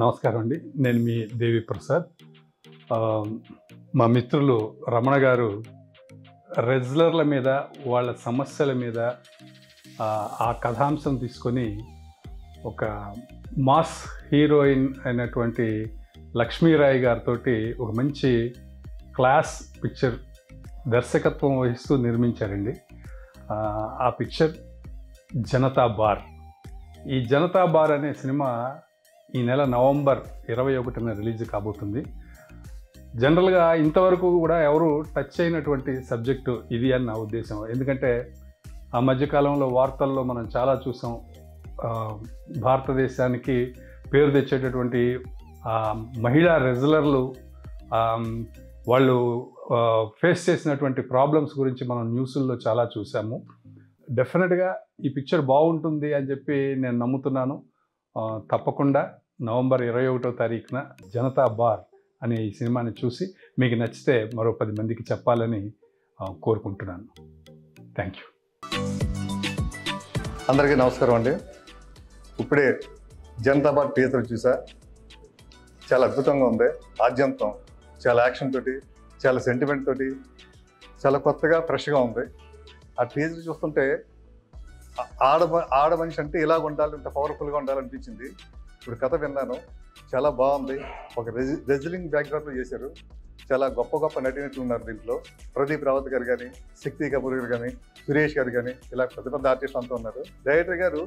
నమస్కారం అండి. నేను మీ దేవి ప్రసాద్. మా మిత్రులు రమణ గారు రెజ్లర్ల మీద, వాళ్ళ సమస్యల మీద ఆ కథాంశం తీసుకొని ఒక మాస్ హీరోయిన్ అయినటువంటి లక్ష్మీరాయ్ గారితోటి ఒక మంచి క్లాస్ పిక్చర్ దర్శకత్వం వహిస్తూ నిర్మించారండి. ఆ పిక్చర్ జనతా బార్. ఈ జనతా బార్ అనే సినిమా ఈ నెల నవంబర్ 21న రిలీజ్ కాబోతుంది. జనరల్గా ఇంతవరకు కూడా ఎవరు టచ్ అయినటువంటి సబ్జెక్టు ఇది అని నా ఉద్దేశం. ఎందుకంటే ఆ మధ్యకాలంలో వార్తల్లో మనం చాలా చూసాం. భారతదేశానికి పేరు తెచ్చేటటువంటి మహిళా రెజ్లర్లు వాళ్ళు ఫేస్ చేసినటువంటి ప్రాబ్లమ్స్ గురించి మనం న్యూస్ల్లో చాలా చూసాము. డెఫినెట్గా ఈ పిక్చర్ బాగుంటుంది అని చెప్పి నేను నమ్ముతున్నాను. తప్పకుండా నవంబర్ 21వ తారీఖున జనతా బార్ అనే ఈ సినిమాని చూసి మీకు నచ్చితే మరో 10 మందికి చెప్పాలని కోరుకుంటున్నాను. Thank you. అందరికీ నమస్కారం అండి. ఇప్పుడే జనతా బార్ టీజర్ చూసా. చాలా అద్భుతంగా ఉంది. ఆద్యంతం చాలా యాక్షన్ తోటి, చాలా సెంటిమెంట్ తోటి, చాలా కొత్తగా ఫ్రెష్గా ఉంది. ఆ టీజర్ చూస్తుంటే ఆడ మనిషి అంటే ఇలాగ ఉండాలి, ఇంత పవర్ఫుల్గా ఉండాలనిపించింది. ఇప్పుడు కథ విన్నాను, చాలా బాగుంది. ఒక రెజ్లింగ్ బ్యాక్గ్రౌండ్లో చేశారు. చాలా గొప్ప గొప్ప నటినట్లు ఉన్నారు దీంట్లో. ప్రదీప్ రావత్ గారు కానీ, శక్తి కపూర్ గారు కానీ, సురేష్ గారు కానీ, ఇలా పెద్ద పెద్ద ఆర్టిస్ట్ అంతా ఉన్నారు. డైరెక్టర్ గారు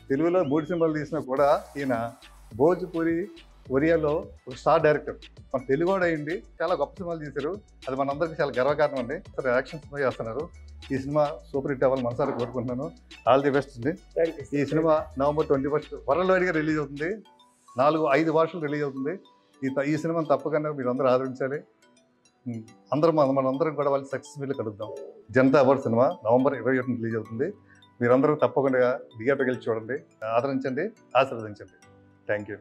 తెలుగులో 3 సినిమాలు తీసినా కూడా ఈయన భోజ్పురి ఒరియాలో ఒక స్టార్ డైరెక్టర్. మన తెలుగు కూడా అయింది. చాలా గొప్ప సినిమాలు తీశారు. అది మనందరికీ చాలా గర్వకారణం అండి. యాక్షన్ సినిమా చేస్తున్నారు. ఈ సినిమా సూపర్ హిట్ అవ్వాలని మనసారి కోరుకుంటున్నాను. ఆల్ ది బెస్ట్ అండి. ఈ సినిమా నవంబర్ 21 వరల్డ్ వైడ్గా రిలీజ్ అవుతుంది. 4-5 భాషలు రిలీజ్ అవుతుంది. ఈ సినిమాని తప్పకుండా మీరు అందరూ ఆదరించాలి. మనందరం కూడా వాళ్ళు సక్సెస్ మీద కలుద్దాం. Janata bar cinema November 21 release అవుతుంది. మీరందరూ తప్పకుండా థియేటర్కి వెళ్ళి చూడండి, ఆదరించండి, ఆశీర్వదించండి. Thank you.